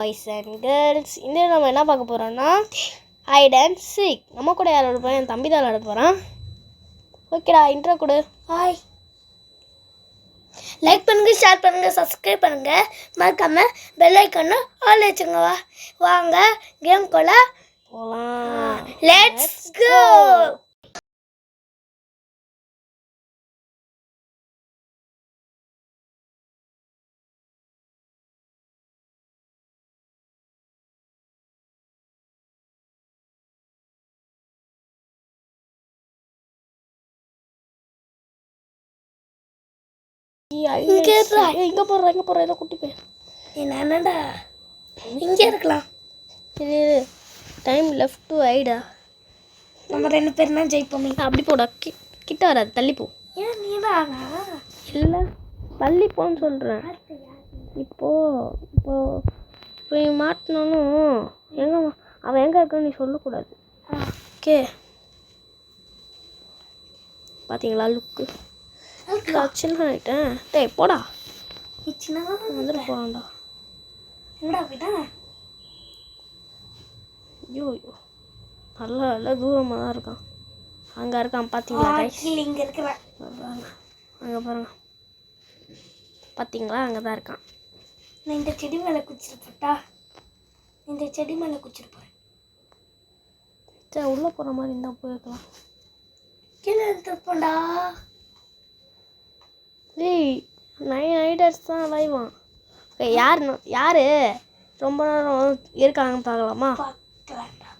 Boys and girls, இந்த நம்ம என்ன பார்க்க போகிறோம்னா ஹைட் அண்ட் சீக். நம்ம கூட யார் விளாட போகிறோம்? என் தம்பி தான் விளாட போகிறான். ஓகேடா, இன்ட்ரோ கொடு. ஹாய், லைக் பண்ணுங்க, ஷேர் பண்ணுங்க, சப்ஸ்கிரைப் பண்ணுங்க, மறக்காம பெல் ஐக்கான ஆல் வச்சுங்க. வாங்க கேம்குள்ள போகலாம். Let's go. இங்கே போடுற ஏதோ குட்டி போய் என்னடா இங்கே இருக்கலாம். இது டைம் லெஃப்ட் டு ஐடா. நம்ம ரெண்டு பேரும் தான் ஜெயிப்போமே. அப்படி போடா, கிட்ட வராது, தள்ளி போ. ஏன் நீதான் இல்லை, தள்ளி போன்னு சொல்கிறேன். இப்போ மாட்டினாலும் அவன் எங்கே இருக்கான்னு நீ சொல்லக்கூடாது. ஓகே, பார்த்தீங்களா லுக்கு? சின்ன ஆகிட்டேன். டேய் போடா, வந்துட்டு போகிறான்டா. என்னடா விடா. ஐயோ நல்லா தூரமாக தான் இருக்கான். அங்கே இருக்கான் பார்த்தீங்களா? இங்கே இருக்கிறேன். அங்கே பாருங்க, பார்த்தீங்களா? அங்கே தான் இருக்கான். நான் இந்த செடி மேலே குச்சிருப்பட்டா, இந்த செடி மேலே குச்சிருப்பேன். சரி, உள்ளே போகிற மாதிரி இருந்தால் போயிருக்கலாம். கீழே எடுத்துப்போண்டா. டேய், 9 ஐடர்ஸ் தான் லைவான். யார் ரொம்ப நேரம் இருக்காங்கன்னு பார்க்கலாமா? பார்க்கலாம்டா.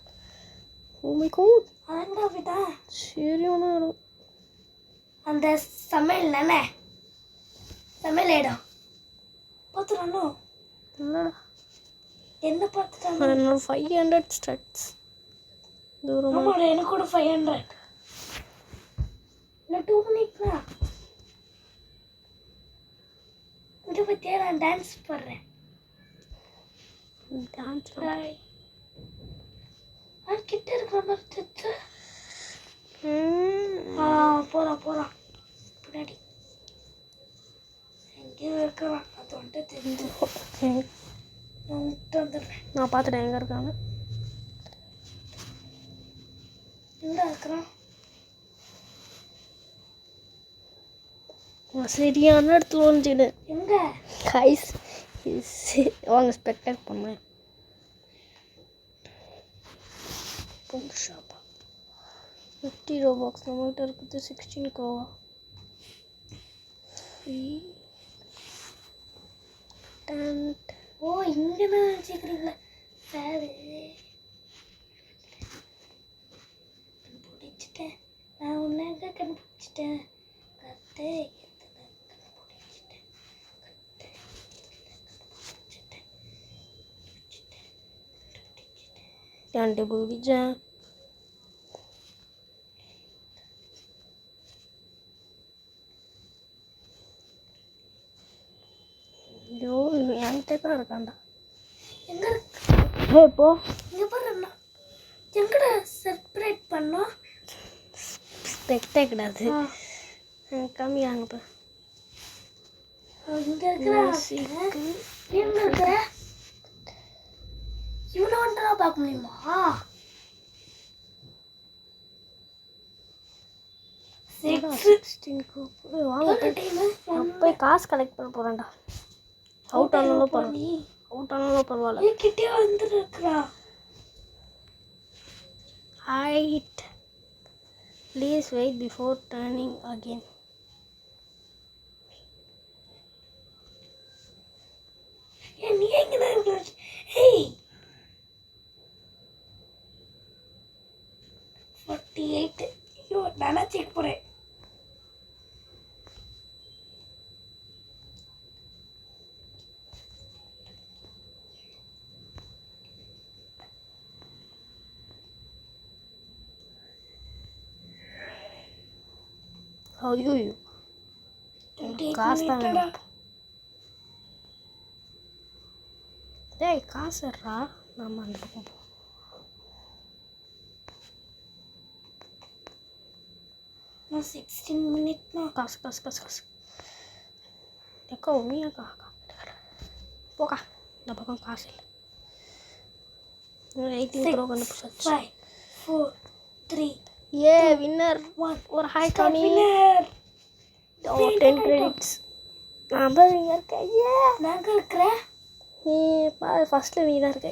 உண்மைக்கும் அதான்டா விடா. சரியான இடம். அந்த சமையல் தானே, சமையல் இடம் பார்த்துறானோ? இல்லைடா, என்ன பார்த்துட்டானோ? என்னோட 500 ஸ்டட்ஸ் தூரமாக. ஆமாடா, எனக்கு கூட 500. இன்னும் 2 மினிட்னா இங்கே பற்றியா நான் டான்ஸ் போடுறேன். டான்ஸ் கிட்ட இருக்கிற மாதிரி தெரிஞ்சு போகிறான் பின்னாடி. எங்கேயோ இருக்கிறான், அது வந்துட்டு தெரிஞ்சு நான் விட்டு வந்துடுறேன். நான் பார்த்துட்டேன் எங்கே இருக்காங்க. எங்கே இருக்கிறான்? சரியான இடத்துல வந்துடு. எங்கே கைஸ் வாங்க ஸ்பெக்டேட் பண்ணேன். ஷாப்பா 50 ரோபாக்ஸ் நம்மகிட்ட இருக்குது. 16 கோவா டன்ட். ஓ, இங்கே தான் வச்சுக்கிறீங்களா? சரி, கண்டுபிடிச்சிட்டேன். நான் உன்னை எங்கே கண்டுபிடிச்சிட்டேன்? கத்தை கண்டுபிடிச்சிட்டேன். கண்டுபிடிச்சேன். ஐயோ, என்கிட்ட தான் இருக்காண்டா. எங்கே இருக்கு? இப்போ இங்கே பாருண்ணா. எங்கடா செப்பரேட் பண்ணோம்? ஸ்பெக்டே கிடையாது, கம்மியாங்க. இப்போ இங்கே இருக்கிற எங்கே இருக்கிற இவனை வந்துட்டு பார்க்க முடியுமா? வாங்க போய் காசு கலெக்ட் பண்ண போகிறேன்டா. அவுட் ஆனாலும் பரவாயில்ல. கிட்டே வந்துருக்குறா. Hide please wait before turning again. நீ எங்கே தான் இருக்கிற? ஹேய் 48. ஐயோ, நானா செக் போகிறேன். ஐயோ காசு தான் வேணும். டேய் காசுறா, நம்ம அந்த பக்கம் போ. நான் 16 மினிட்னா காசு எக்கோ உண்மையாக்கா போக்கா, இந்த பக்கம் காசு இல்லை. 18 ப்ரோ கண்டுபிடிச்சாச்சு. 5 4 3 ஏ வின்னர். 1 ஒரு ஹாய் ஸ்டார்ட் காமி. வின்னர். 10 கிரெடிட்ஸ். அப்புறம் நீங்க இருக்க. ஏ நாங்க இருக்கிறேன். ஃபர்ஸ்ட்ல நீ தான் இருக்க.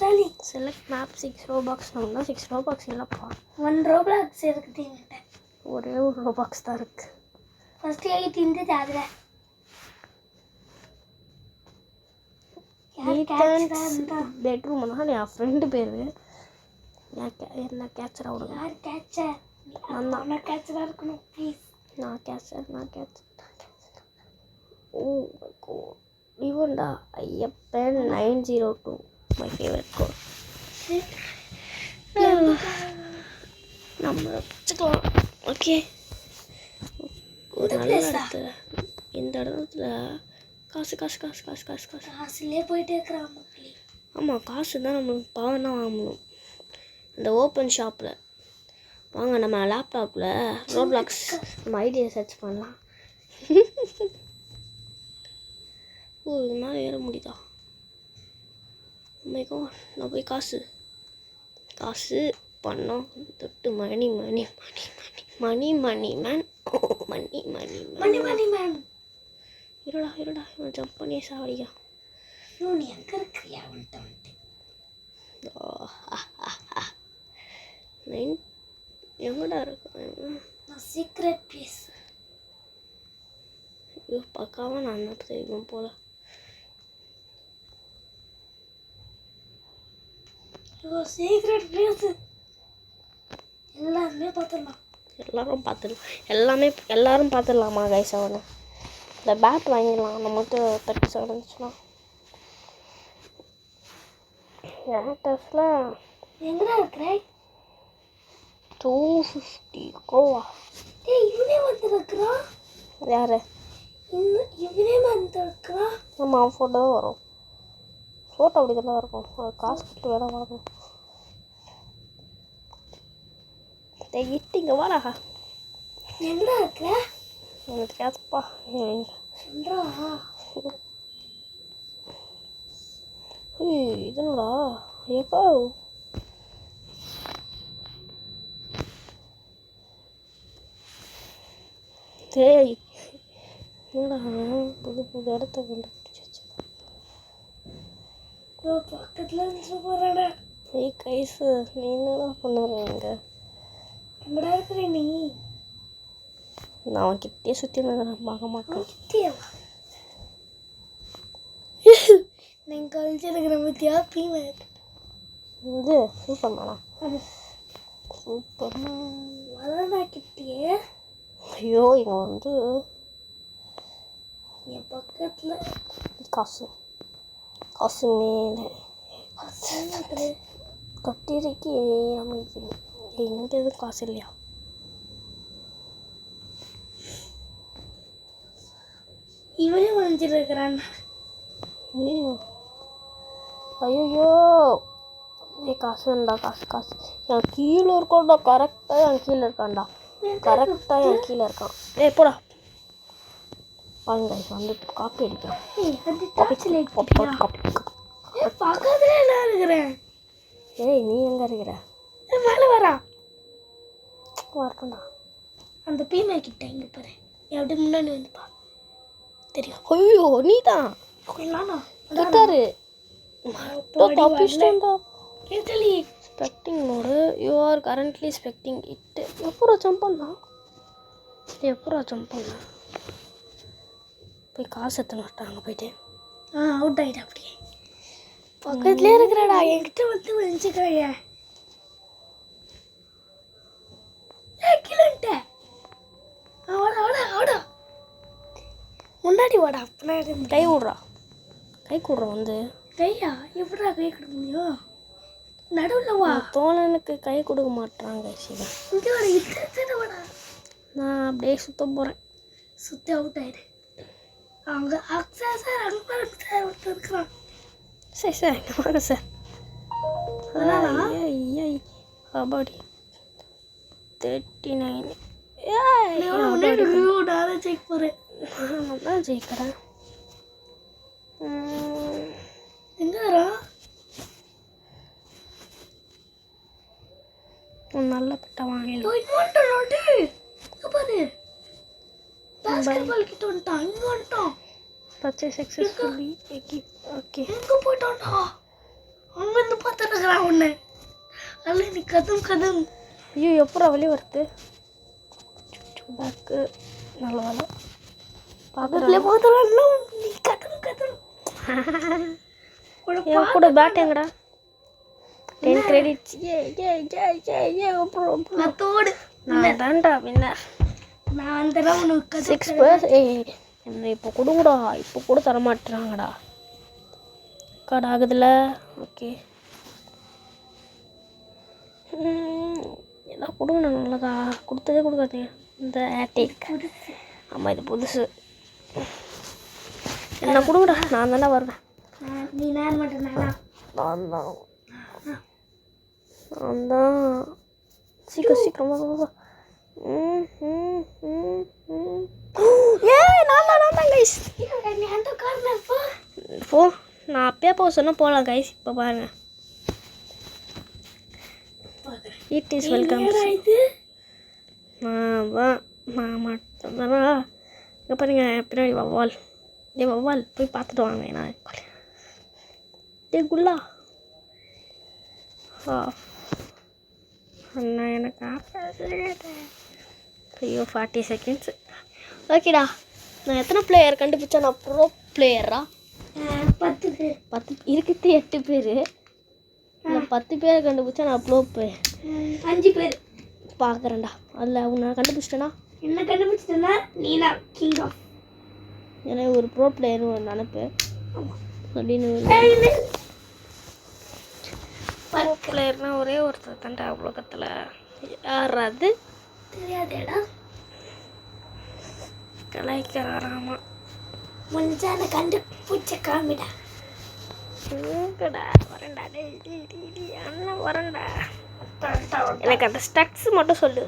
டாலி செலக்ட் மேப் 6 ரோபாக்ஸ். நம்ம 6 ரோபாக்ஸ் இல்லப்பா. 1 ரோப்ளாக்ஸ் இருக்குது என்கிட்ட. ஒரே ஒரு ரோபாக்ஸ் தான் இருக்கு. ஃபர்ஸ்ட் 8 இருந்தது அதுல. பெட்ரூம் தான் என் ஃப்ரெண்டு பேரு. என்ன கேட்சரா விடுங்க. யார் கேட்சர்? நான் கேட்சரா இருக்கணும் ப்ளீஸ். நான் கேட்சர். Oh my God. இவன்டா ஐயப்பன் 902 மை ஃபேவரட் கோட். நம்ம வச்சுக்கலாம். ஓகே. ஒரு நல்ல இடத்துல இந்த இடத்துல காசுலேயே போயிட்டே இருக்கிறான் மக்களே. ஆமாம், காசு தான் நம்மளுக்கு பவர்னா வாங்கணும். அந்த ஓப்பன் ஷாப்பில் வாங்க. நம்ம லேப்டாப்பில் ரோப்ளாக்ஸ் நம்ம ஐடியா சர்ச் பண்ணலாம். ஓ இது மேலே ஏற முடியுதா? உண்மைக்கோ நான் போய் காசு பண்ணோம் தொட்டு மணி மேன். இருடா இவன் ஜம்ப் பண்ணி சாவடிக்கா. நீ எங்க இருக்கிறியா? வந்துட்டு எங்கடா இருக்கும்? நான் சீக்ரெட் பிளேஸ். ஐயோ பக்காவா நான் தான் தெரியும் போல. சீக்ரெட் பிளேஸ் எல்லாமே பார்த்துடலாம். எல்லாரும் பார்த்துடலாமா கைஸ்? அவனை இந்த பேட் வாங்கிடலாம். நம்மகிட்ட 37 இருந்துச்சுன்னா. டெஸ்ட்ல எங்கடா இருக்கிற? 250 கோவா. இவனே வந்துருக்கிறான். யாரு? இவனே வந்துருக்கிறான். நம்ம அவன் ஃபோட்டோ தான் வரும். ஃபோட்டோ அப்படி தானே இருக்கும். காசு கொடுத்து வேலை வாங்கணும். இங்க வாடா. எங்கடா இருக்கிற? எனக்கு கேட்பா. சொல்றா. இதனடா எப்போ டேய் என்னடா புது இடத்த கண்டுபிடிச்சாச்சு. பக்கத்துல இருந்து போறாடா. ஏய் கைஸ், நீ என்னடா பண்ணுறீங்க? எங்கடா இருக்கிற நீ? நான் அவன் கிட்டே சுற்றி பார்க்க மாட்டேன். கிட்டேவா? நீங்கள் கழிச்சிருக்கிற பற்றியா பீமேன்? இது சூப்பர் மேனா? சூப்பர் வரடா கிட்டே. ஐயோ இவன் வந்து என் பக்கத்தில் காசு மேலே கட்டிருக்கு. நமக்கு எங்கிட்ட எதுவும் காசு இல்லையா? இவனே வந்துட்டு இருக்கிறான். ஐயோ காசு வேண்டா. காசு என் கீழே இருக்கான்டா. கரெக்டாக என் கீழே இருக்கான்டா. ஏய் போடா. பாருங்க வந்து காப்பி அடிக்கிறான். பக்கத்துல நான் இருக்கிறேன். ஏய் நீ எங்க இருக்கிற? மேலே வரா. வரட்டும்டா. அந்த பீமே கிட்ட இங்கே பாரு. எப்படி முன்னாடி வந்துப்பா. தெரியும். ஐயோ நீ தான் கிட்டாரு தப்பிச்சிட்டேன்டா. Spectating mode. You are currently spectating it. எப்போ ஜம்ப் பண்ணா? போய் காசு எத்தனை மாட்டாங்க போயிட்டு. அவுட் ஆகிட்டா. அப்படியே பக்கத்துலேயே இருக்கிறாடா. என்கிட்ட வந்து வச்சுக்கிறேன். கிலோன்ட்ட ஆடா முன்னாடி வாடா. பின்னாடி கை கூடுறா வந்து. கையா எப்படா கை கொடுக்க முடியும்? நடுவில் வா. தோழனுக்கு கை கொடுக்க மாட்டாங்க. சிவா இங்கே வாடா. இத்தனை வாடா. நான் அப்படியே சுத்த போகிறேன். சுற்றி அவுட் ஆயிடு. அங்கே அக்ஸா சார் அங்கே சார் ஒருத்தர் இருக்கிறான். சரி இங்கே வாங்க சார். கபடி 39. நான் செக் போகிறேன். நான் தான் ஜெயிக்கிறேன். எங்கடா ஒரு நல்ல பெட்டை வாங்கிடலாம். பாரு பாஸ்கெட்பால் கிட்ட வந்துட்டான். இங்க வந்துட்டான். Purchase successfully. ஓகே எங்க போயிட்டான்டா? அங்க இருந்து பார்த்துருக்கிறான் ஒண்ணு. அல்ல நீ கதம் ஐயோ எப்போ வெளியே வருது? பேக்கு நல்ல வேலை பார்க்குறேன். நீ கதம் என் கூட பேட் எங்கடா? 10 கிரெடிட்ஸ். தோடு நான் தான்டா வின்னர். நான் அந்த உனக்கு 6 என்ன இப்போ கொடுங்கடா. இப்போ கூட தரமாட்டுறாங்கடா. கார்டு ஆகுதுல்ல. ஓகே எல்லாம் கொடுங்க. நல்லதா கொடுத்ததே கொடுக்காதீங்க. இந்த ஆட்டிக். ஆமாம் இது புதுசு. என்ன கொடுங்கடா. நான் தானே வருவேன். நீ நான் மட்டும் நான் தான் சீக்கிரம் வா. நான் தான் கைஸ். நீ அந்த கார்னர் போ. நான் அப்பயே போக சொன்னால் போகலாம் கைஸ். இப்போ பாருங்க. It is welcome. நான் மட்டும் தானா? இங்கே பாருங்க பின்னாடி வவ்வால். வவ்வால் போய் பார்த்துட்டு வாங்க. நான் குல்லா அண்ணா எனக்கு ஐயோ 40 செகண்ட்ஸ். ஓகேடா. நான் எத்தனை பிளேயர் கண்டுபிடிச்சா நான் ப்ரோ பிளேயரா? 10 பேர். 10 இருக்குது. 8 பேர். இல்லை 10 பேரை கண்டுபிடிச்சா நான் ப்ரோ பிளேயர். 5 பேர் பார்க்குறேன்டா. அதில் உன்னை கண்டுபிடிச்சிட்டேன்னா என்ன கண்டுபிடிச்சிட்டேன்னா நீ தான் கிங் ஆஃப். எனக்கு ஒரு ப்ரோ பிளேயர் ஒரு நினப்பு அப்படின்னு. ப்ரோ பிளேயர்னா ஒரே ஒருத்தர் தான்டா உலகத்தில். யார் அது? தெரியாதேடா. கலாய்க்கிறாராமா. முடிஞ்சா அந்த கண்டுபிடிச்ச காமிடா. எங்கடா வரேன்டா. அண்ணன் வரேன்டா. எனக்கு அந்த ஸ்டட்ஸ் மட்டும் சொல்லு.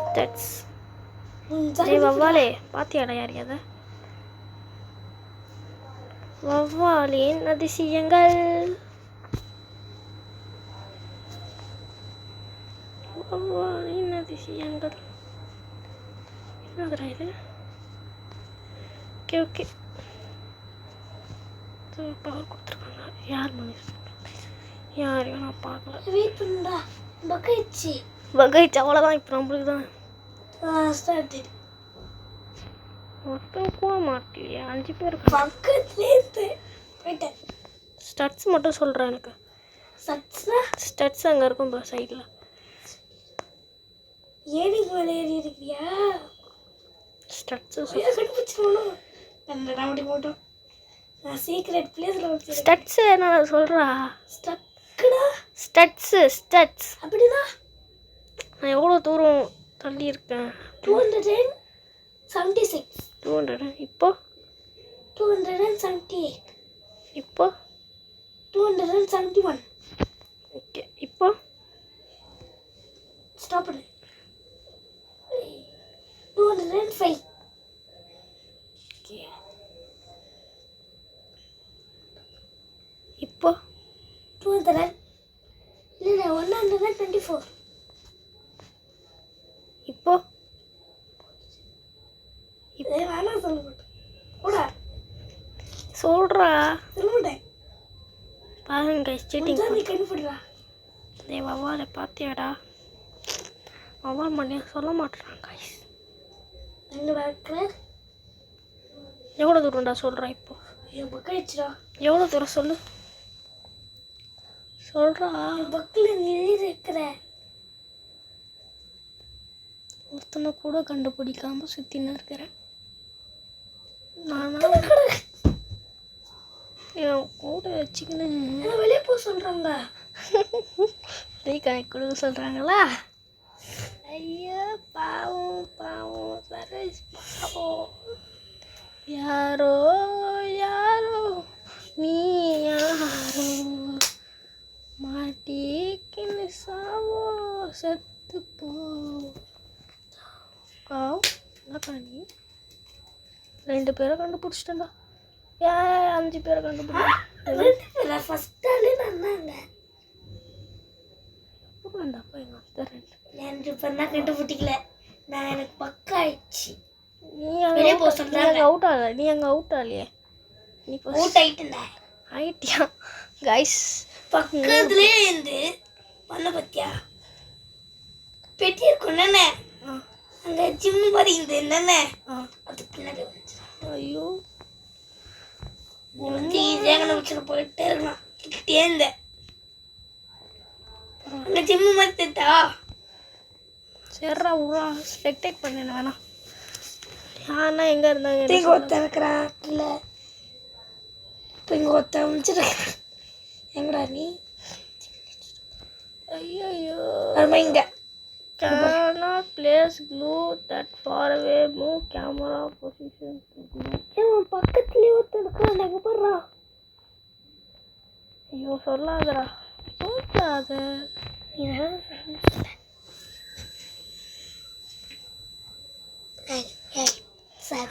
ஸ்டட்ஸ். வவ்வாலே பாத்தியாடா யாரையாத? வவ்வாலின் அதிசயங்கள். வவ்வாலின் அதிசயங்கள். என்னதுடா இது? ஓகே பவர் கொடுத்துருக்காங்க. யார் மனுஷன்? யாரையும் நான் பார்க்கல. வெயிட் பண்ணுடா. பகைச்சி அவ்வளோதான். இப்போ நம்மளுக்கு தான் ஸ்டார்டட். ஒருத்தன் கூட மாட்டலையா? 5 பேர் பக்கத்துலேருந்து போயிட்டேன். ஸ்டட்ஸ் மட்டும் சொல்கிறேன். எனக்கு ஸ்டட்ஸ் அங்கே இருக்கும் பா சைடில். ஏனிக்கு மேலே ஏறி இருக்கிறியா? ஸ்டட்ஸு கண்டுபிடிச்சிடணும். அப்படி போட்டோம். நான் சீக்ரெட் பிளேஸில் வச்சு ஸ்டட்ஸு என்ன சொல்கிறா? ஸ்டட்ஸு அப்படின்னா நான் எவ்வளோ தூரம் தள்ளி இருக்கேன்? 276. 200. இப்போ 278. இப்போ 271. ஓகே இப்போ ஸ்டாப் பண்ணு. 205. ஓகே இப்போ 200. இல்லை 124. இப்போ வேணாம் சொல்ல மாட்டேன் கூட சொல்கிறா. சொல்ல மாட்டேன். பாருங்க சீட்டிங். நீ கண்டுபிடுறா. வவ்வாலை பார்த்தியாடா? வவ்வால் பண்ணி சொல்ல மாட்டேறான் கைஸ். எங்கடா இருக்கிற? எவ்வளோ தூரம்டா சொல்கிறா? இப்போ என் பக்கம் வச்சுடா. எவ்வளோ தூரம் சொல்லு. சொல்கிறா. என் பக்கில் நீ இருக்கிற. ஒருத்தனை கூட கண்டுபிடிக்காம சுற்றின்னு இருக்கிறேன். நானா என் கூட வச்சுக்கின்னு வெளியே போக சொல்கிறாங்க. ரீகனெக்ட் கொடுக்க சொல்கிறாங்களா? ஐயோ பாவம் சரேஷ் பாவம். யாரோ நீ யாரோ மாட்டிக்கின்னு சாவோ செத்து போ. நீ 2 பேரை கண்டுபிடிச்சிட்டா. 5 பேரை கண்டுபிடிச்சா. ஃபர்ஸ்ட் ஆளே நான் தாங்க. வேண்டாம் நான் கண்டுபிடிக்கல. நான் எனக்கு பக்கா ஆயிடுச்சு. நீ வெளியே போக அங்கே சொல்றாங்க. அவுட் ஆகல, நீ அங்கே அவுட் ஆகலையே, நீ அவுட் ஆயிட்டேன். ஆயிட்டியா கைஸ்? பக்கத்துலேயே இருந்து பண்ண பத்தியா பெட்டி இருக்கும் தானே, அங்கே ஜிம் மாதிரி இந்த என்னென்ன அது பின்னாடி வந்துச்சு. ஐயோ ஈஸியாக கண்டுபிடிச்சிட்டு போயிட்டே இருக்கலாம். கிட்டே இருந்தேன். அங்கே ஜிம் மாதிரி தெரிட்டா? சரிடா விட்றா, ஸ்பெக்டேட் பண்ணேன் வேணாம். யாருன்னா எங்கே இருந்தாங்க? இங்கே ஒருத்தன் இருக்கிறான் இல்லை, இப்போ இங்கே ஒருத்தன் முடிச்சிருக்கேன். எங்கடா நீ? ஐயோ இங்கே cannot place glue that far away, move camera position to glue. பக்கத்துலேயே ஒருத்தன் இருக்கிறான். எங்கே போடுறா? ஐயோ சொல்லாதடா, சொல்லாத.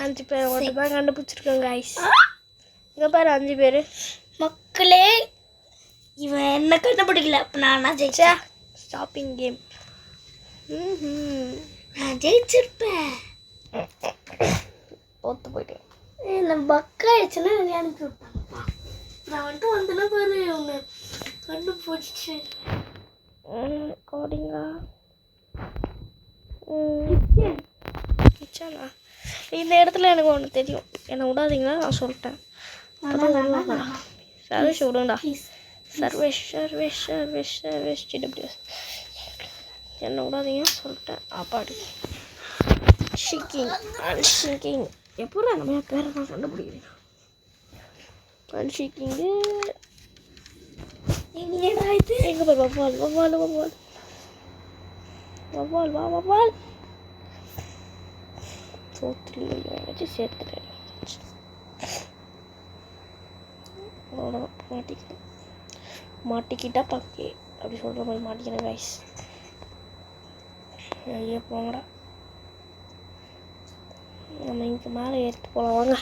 அஞ்சு பேர் மட்டும் தான் கண்டுபிடிச்சிருக்கோம் கைஸ். இங்கே பாரு 5 பேர். மக்களே, இவன் என்ன கண்டுபிடிக்கல. அப்போ நான் ஜெயிச்சா? Stopping game. நான் ஜெயிச்சிருப்பேன். தோத்து போயிட்டேன். நான் பக்காயிடுச்சுன்னா அனுப்பி விட்டாங்கப்பா. நான் வந்துட்டு வந்தேன்னா பாரு, அவங்க கண்டுபிடிச்சிச்சு. ரெக்கார்டிங்கா? கிச்சனா? இந்த இடத்துல எனக்கு ஒன்று தெரியும். என்னை விடாதீங்களா? நான் சொல்லிட்டேன். சர்வேஷ் விடுங்கடா. சர்வேஷ் GWS என்ன விடாதீங்க சொல்லிட்டேன். அப்பாடி ஷிக்கிங் அன்ஷிக்கிங். எப்போ நம்ம பேரை நான் கண்டுபிடிக்கிறேன். அன்ஷிக்கிங்கு எங்கே போய் வவ்வால் வா சோத்துலையும் வச்சு சேர்த்துட்டேன். அவ்வளோதான், மாட்டிக்கிட்டா பக்கே அப்படி சொல்கிற மாதிரி மாட்டிக்கிறேன் கைஸ். ஐயோ போங்கடா, நம்ம இங்கே மேலே ஏறிட்டு போகலாம் வாங்க.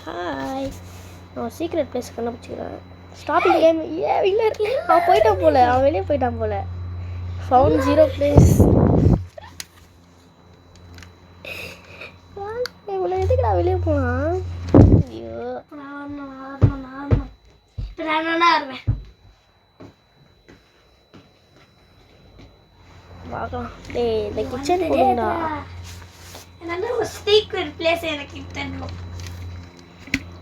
ஹாய், நான் சீக்ரெட் பிளேஸ் கண்டுபிடிச்சிக்கிறேன். Stopping game. இல்லை அவன் போயிட்டான் போல, அவன் வெளியே போயிட்டான் போல. Found 0 place. இவ்வளோ எதுக்குடா வெளியே போனான்? ஐயோ பார்க்கலாம். டேய் இந்த கிச்சன் போடுங்கடா. ஒரு சீக்ரெட் பிளேஸ் எனக்கு தரணும்.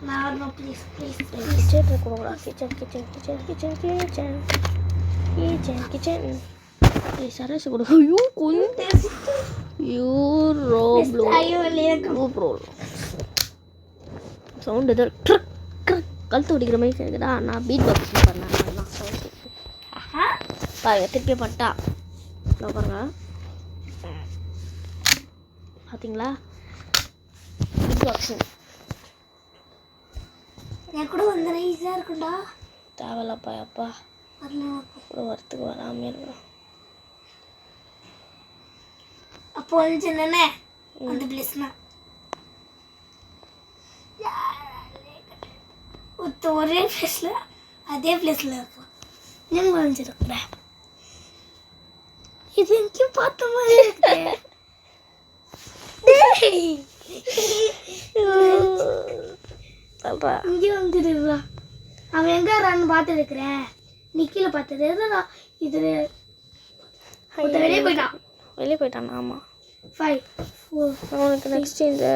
நான் வரணும் ப்ளீஸ். கிச்சன் கொடுங்கடா. கிச்சன் ஏய் சரஸ் கொடுங்க. ஐயோ கொஞ்சம் சவுண்ட் எதோ கழுத்து பிடிக்கிற மாதிரி கேட்குதா? நான் பீட் பாக்ஸ் பண்ணேன். பாருங்க திருப்பி பட்டா பாருங்க, பார்த்தீங்களா? பீட் பாக்ஸ் என் கூட வந்து ஈஸியாக இருக்குண்டா. தேவையில்லப்பா அப்பா கூட வரத்துக்கு வராமல் இருக்கிறோம். அப்போ வந்து என்னென்ன அந்த பிளேஸ்னா ஒரே பிளேஸ்ல அதே பிளேஸ்ல இருக்கும். நீங்க வந்துருக்குற இது எங்கேயும் பார்த்த மாதிரி இருக்கு. இங்கே வந்துடுறா. அவன் எங்க இருக்கான்னு பார்த்து இருக்கிறேன். நீ கீழே பார்த்தது இது வெளியே போயிட்டான். ஆமாம் 5 4. அவனுக்கு நெக்ஸ்ட் இந்த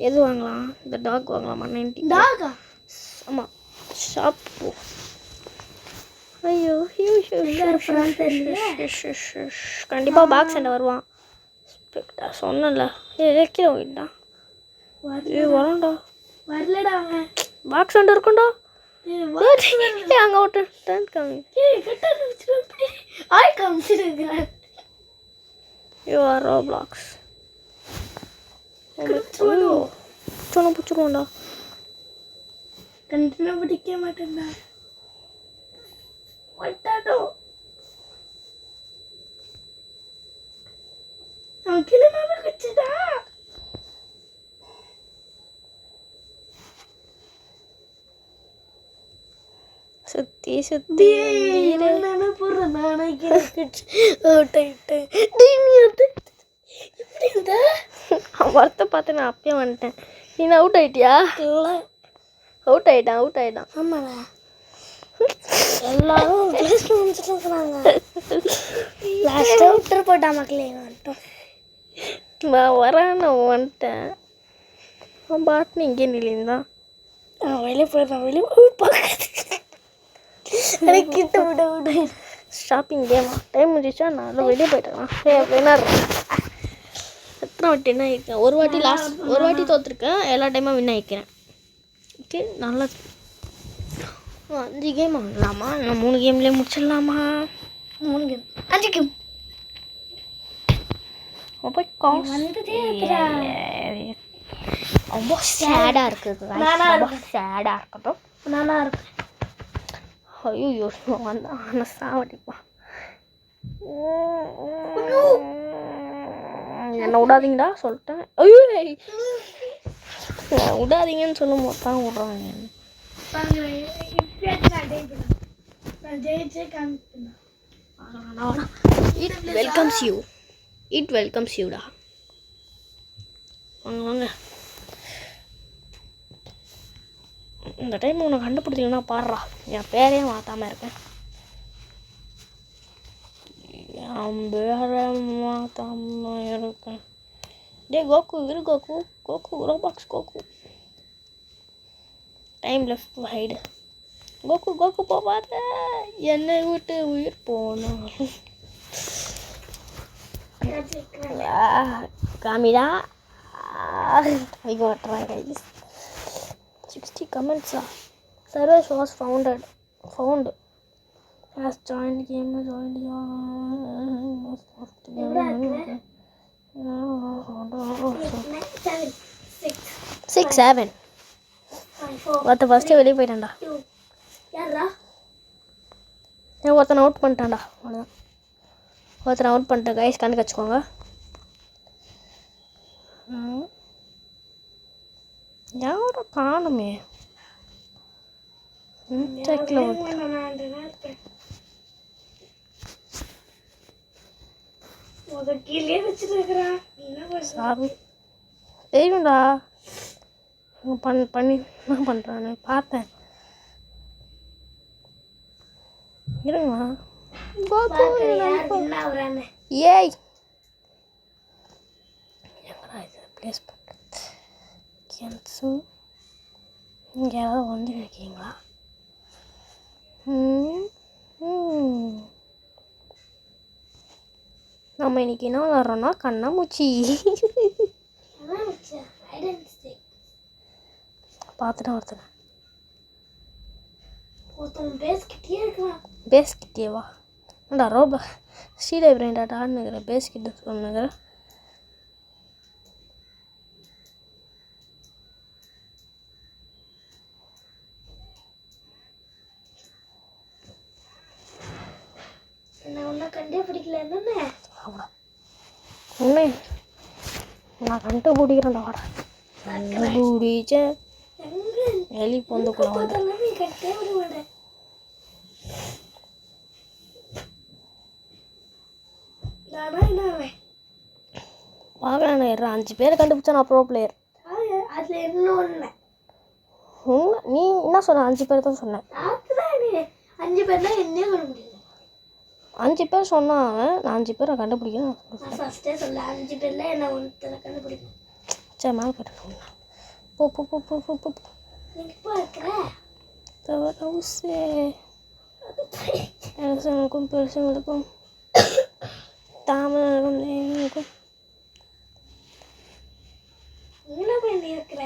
எது வாங்கலாம்? இந்த டாக் வாங்கலாமா? 90 டாகா? ஆமாம் ஷாப் போ. ஐயோ கண்டிப்பாக பாக்ஸ் என்ன வருவான் சொன்னல. கீழே போயிட்டான். வரண்டா வரலடா அவன். பாக்ஸ் ஒன்று இருக்கும்டா. அங்கே விட்டு டேன் காமி. ஆய் காமிச்சிருக்கிறேன். You are Roblox. சொன்ன பிடிச்சிருவோம்டா. கண்டிப்பாக பிடிக்க மாட்டேன்டா. வட்டாடோ அவன் கீழே மேலே வச்சுடா. சுற்றி சுற்றி எப்படி இந்த வரத்தை பார்த்து நான் அப்பயே வந்துட்டேன். நீ அவுட் ஆயிட்டியா? இல்லை அவுட் ஆயிட்டான். ஆமாண்ணா எல்லாரும் பிளேஸ்ல வந்துட்டு இருக்கிறாங்க. லாஸ்ட்டாக விட்டுரு போட்டா மக்களே வந்துட்டோம். நான் நான் வந்துட்டேன். அவன் பாட்டு இங்கே நிலைந்தான். வெளியே போயிடுறான். வெளியே எனக்கு கிட்ட விட ஷாப்பிங் கேமா டைம் முடிச்சா நான் வெளியே போயிட்டேன். வினர் எத்தனை வாட்டி என்ன ஆகிருக்கேன்? ஒரு வாட்டி தோற்றுருக்கேன். எல்லா டைமும் வின் ஆகிக்கிறேன். ஓகே நல்லது. 5 கேம் வாங்கலாமா? நான் 3 கேம்லேயே முடிச்சிடலாமா? 3 கேம் 5 கேம் ரொம்ப சேடாக இருக்குது. சேடாக இருக்கட்டும். நானா இருப்பேன். ஐயோ வந்தான் சாவடிப்பா. என்ன விடாதீங்கடா சொல்லிட்டேன். ஐயோ விடாதீங்கன்னு சொல்லும் போது தான் விட்றாங்க. இட் வெல்கம்ஸ் யூடா. வாங்க இந்த டைம் உனக்கு கண்டுபிடிச்சிங்கன்னா பாடுறா. என் பேரே மாற்றாமல் இருக்கேன். என் பேரை மாற்றாமல் இருக்கேன். டே Goku Goku Roblox Goku. Time left hide. Goku போகாத. என்னை விட்டு உயிர் போனாலும் காமிடா. ஐயோ வட்டுறாங்க guys. 60 comments. Service was found. Has joined game. 6 7 ஒருத்த ஃபஸ்ட்டு வெளியே போயிட்டான்டா. ஒருத்தனை அவுட் பண்ணிட்டான்டா. அவ்வளோதான். ஒருத்தனை அவுட் பண்ணிட்டேன் கைஸ். கணக்கு வச்சுக்கோங்க. யாரும் காணுமே. சாரி தெரியும்டா. பண்ணி என்ன பண்ணுறான்னு பார்த்தேன். இருங்க ஏய் எங்கடா இது ப்ளேஸ் பண்ண கேன்சல். இங்கே யாராவது வந்து இருக்கீங்களா? நம்ம இன்னைக்கு என்ன விளாட்றோன்னா கண்ணாமூச்சி. பார்த்துட்டேன் ஒருத்தன் பேஸ்கிட்டேவா? ஏண்டா ரோபா ஸ்ரீலை பிரைண்டாட்டான்னு பேஸ்கிட்ட சொன்னுங்கிற. உன்னை நான் கண்டுபிடிக்கிறேன்டா. வாடா கண்டுபிடிச்சேன். எலி பொந்துக்குள்ள வந்து பார்க்கலாம். 5 பேரை கண்டுபிடிச்சா நான் ப்ரோ பிளேயர். நீ என்ன சொன்ன? 5 பேர் தான் சொன்னேன். 5 பேர்னா என்னையும் கண்டுபிடிக்கல. 5 பேர் சொன்னாங்க. நான் 5 பேரை கண்டுபிடிக்கணும். ஃபர்ஸ்டே சொல்ல 5 பேர்ல என்ன ஒருத்தரை கண்டுபிடிக்கணும். சரி மேலே போய்ட்டு போ. நீங்க பார்க்குற தவறவுசே எனக்கும் பெருசுங்களுக்கும் தாமதம் இருக்கும். என்ன பண்ணி இருக்கிற?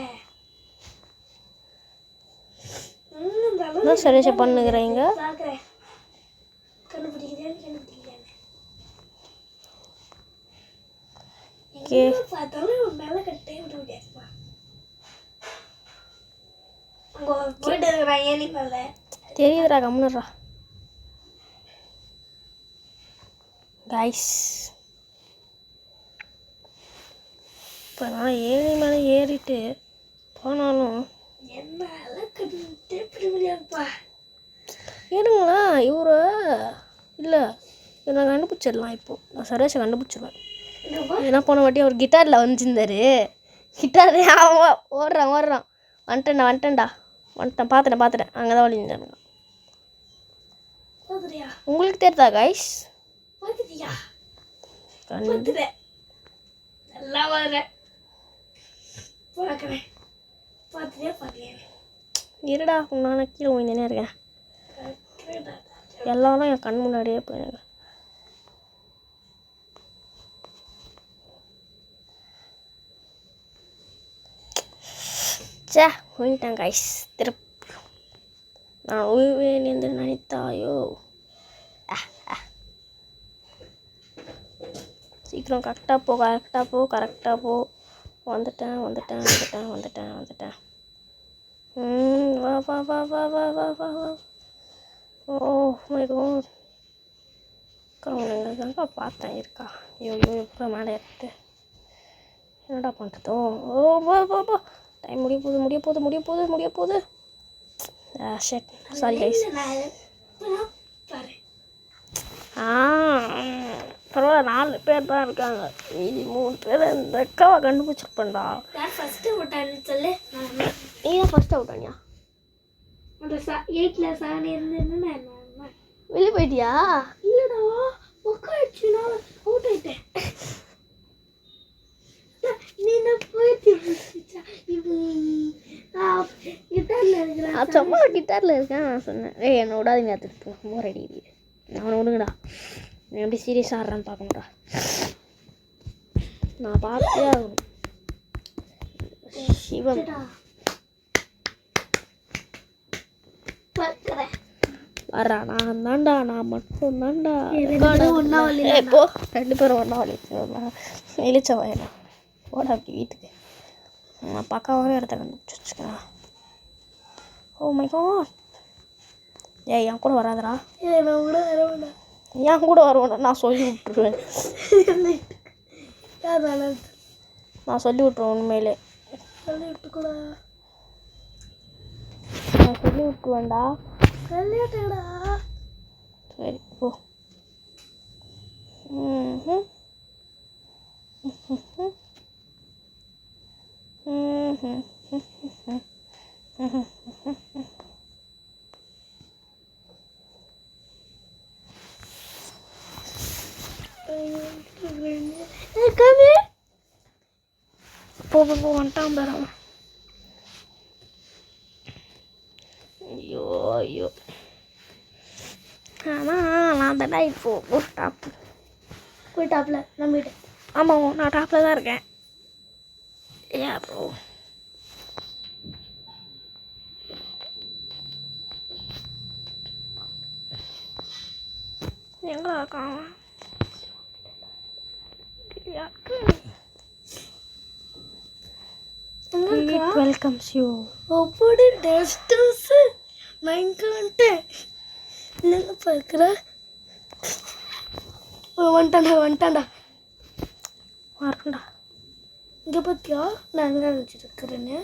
சரி பண்ணுகிறீங்க. தெரியுதுடா கம்முனுடா கைஸ். இப்போ நான் ஏறி மேலே ஏறிட்டு போனாலும் இருங்களா இவரு இல்லை நான் கண்டுபிடிச்சிடலாம் இப்போது. நான் சர்வேஷை கண்டுபிடிச்சிடுவேன். ஏன்னா போன வாட்டி அவர் கிட்டாரில் வந்துருந்தாரு. கிட்டார் அவன் ஓடுறான் வந்துட்டேன்டா பார்த்துட்டேன். அங்கே தான் வலிஞ்சானுங்க. உங்களுக்கு தெரியுதா கைஸ்? நல்லா வளர்றேன். இருடா நான் கீழே ஓய்ந்தேனே இருக்கேன். எல்லாரும் என் கண் முன்னாடியே போயிடுங்க. சே போயிட்டேன் கைஸ். திருப்பி நான் ஓய்வேன் என்று நினைத்தாயோ? சீக்கிரம் கரெக்டாக போ. வந்துட்டேன். வா. ஓ மை காட். கவுனுங்க பார்த்தேன் இருக்கா. ஐயோ எப்போ மேலே ஏறிட்டு என்னடா பண்ணுறதோ? ஓ டைம் முடிய போகுது. Shut sorry guys. பரவாயில்ல 4 பேர் தான் இருக்காங்க. மீதி 3 பேர் இந்த அக்காவை கண்டுபிடிச்சிருப்பேன்டா. நீ தான் ஃபர்ஸ்ட் அவுட் ஆனியா? வெளியே போயிட்டியா? இல்லடா உட்காச்சு நான் அவுட் ஆயிட்டேன். நீ போயிட்டு சும்மா கிட்டாரில் இருக்கேன் நான் சொன்னேன். என்னை விடாதீங்க திருப்பி போர் அடிக்குது. நான் விடுங்கடா. நான் எப்படி சீரியஸாக ஆடுறான்னு பார்க்கணும்டா. நான் பார்த்தே ஆகணும். சிவம் வர்றா. நான் மட்டும் தான்டா. போ 2 பேரும் ஒன்றா வெளிச்ச வயலாம் போடா அப்படி வீட்டுக்கு. நான் பக்காவாகவே இடத்த கண்டுபிடிச்சி வச்சுக்கிறேன். ஓ மை காட். என் கூட வராதடா. என் கூட வருவேன். நான் சொல்லி விட்டுருவேன். உண்மையிலே சொல்லி விட்டுக்கூடா. நான் சொல்லி விட்டுருவேன்டா. சொல்லிவிட்டேடா. சரி போ. வந்துட்டான் பாரு. ஐயோ ஆனால் நான் தானே இப்போ ஒரு டாப்பு போய் டாப்பில் நம்பிட்டேன். ஆமாம் நான் டாப்பில் தான் இருக்கேன். ஏன் ப்ரோ எங்கே இருக்கான்? Welcomes you. அப்படி டெஸ்டன்ஸு 9 வந்துட்டேன். என்னங்க பார்க்குற? வந்துட்டான்டா வரண்டா. இங்கே பார்த்தியா நான் எங்கே நினச்சிருக்கிறேன்னு?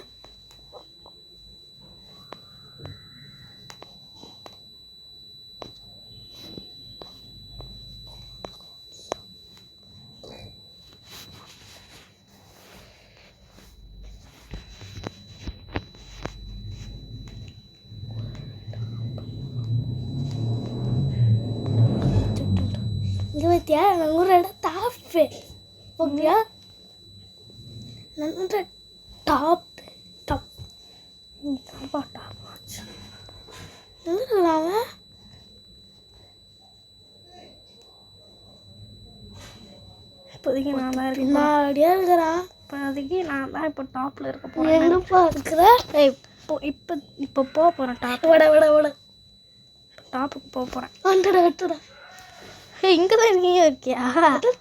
இங்கே பார்த்தியா நான் ஒரு இடம் டாப்பு ஓகேயா? நல்ல டாப் அவன் இப்போதைக்கு நான் தான் இருக்கேன். பின்னாடியா இருக்கிறா. இப்போதைக்கு நான் தான் இப்போ டாப்பில் இருக்க போகிறேன். எங்கப்பா இருக்கிற? இப்போ போக போகிறேன். விட டாப்புக்கு போக போகிறேன். வந்துடா இங்கே தான் நீங்க இருக்கியா?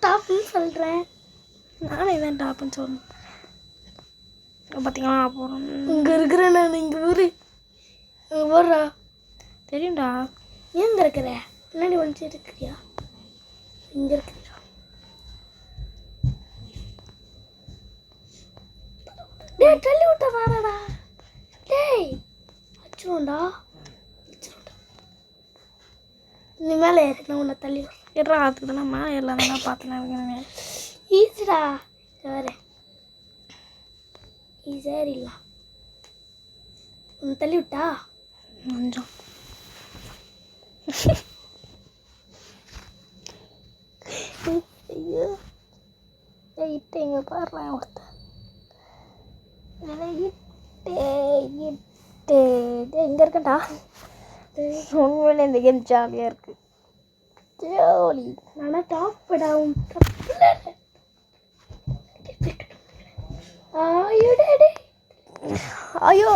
டாப்னு சொல்கிறேன். நானே இதான் டாப்புன்னு சொல்லணும். பார்த்தீங்களா நான் போகிறேன். இங்கே இருக்கிறேன் நான். இங்கே ஊரு அங்கே போடுறா. தெரியும்டா. ஏங்க இருக்கிற? முன்னாடி வந்து இருக்கிறியா? இங்கே இருக்கிறியா? டேய் தள்ளி விட்ட வாடா. டேய் அச்சுடா. நீ மேலே ஏறு நான் உன்னை தள்ளி விடுறேன். இருறா அதுக்கு தான் நான் மேலே எல்லாம் தான் பார்த்துனா இருக்கேன். ஈஸிடா வேறு ஈஸியாக இல்லை உன்னை தள்ளி விட்டா கொஞ்சம் ஐயோ இட்டு இங்கே பாடுறேன் ஒருத்தன் இட்டு எங்கே இருக்கட்டா உண்மையில இந்த கேம் ஜாலியாக இருக்குது ஜாலி நானா டாப்படா உன் ஆயோடே ஐயோ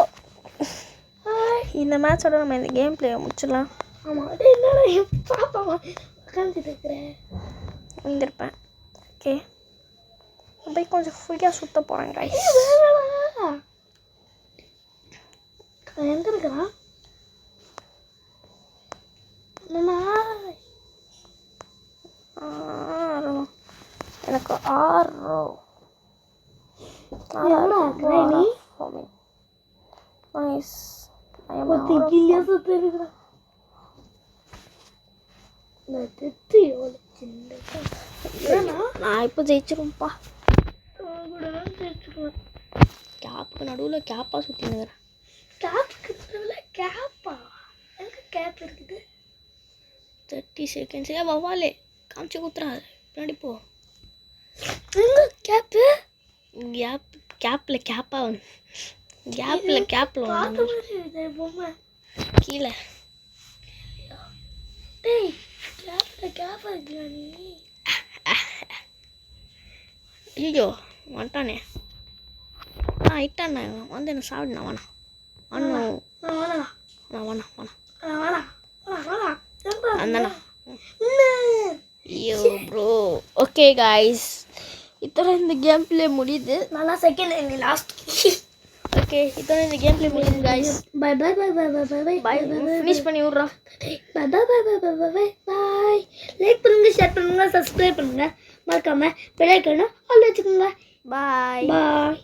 இந்த மேட்சோட நம்ம இந்த கேம் பிளேயை முடிச்சிடலாம். ஆமாம் அடே என்னடா என் பாப்பா உட்காந்துட்டு இருக்கிறேன் வந்திருப்பேன். ஓகே போய் கொஞ்சம் ஃப்ரீயாக சுற்ற போகிறேன் கைஸ். எங்கே இருக்கிறான் என்னண்ணா எனக்கு 6 நீ நைஸ். கில்லியா சுத்த இருக்கிறான் நான் இப்போ ஜெயிச்சிருவேன்ப்பா. ஜெயிச்சுக்குவேன் கேப்புக்கு நடுவில் கேப்பாக சுற்றினுக்கிறேன். கேப்புக்கு கேப்பா எங்கே கேப் இருக்குது 30 செகண்ட்ஸ். வவாலே காமிச்சு குத்துறாது பின்னாடி போ. எங்கே கேப்பு கேப்பில் கேப்பாக வந்து கேப்பில் வந்து பொம்மை கீழே. டேய் கேப்பா இருக்கியா நீ ஐயோ வந்துட்டானே. இட்டாண்ணா வந்து என்ன சாப்பிடுண்ணா வேணா அண்ணா வேணா அந்தண்ணா. ஐயோ ப்ரோ. ஓகே காய்ஸ் இதோட இந்த கேம் பிளே முடியுது. நல்லா செகண்ட் நீ லாஸ்ட் ஓகே இதோட இந்த கேம் பிளே முடியுது guys. Bye bye bye bye bye bye bye bye finish பண்ணி விட்றா. Bye bye bye bye bye bye bye. Like பண்ணுங்க ஷேர் பண்ணுங்க சப்ஸ்கிரைப் பண்ணுங்க மறக்காம பெல் ஐகானை ஆல் வச்சுக்கோங்க. பாய் பாய்.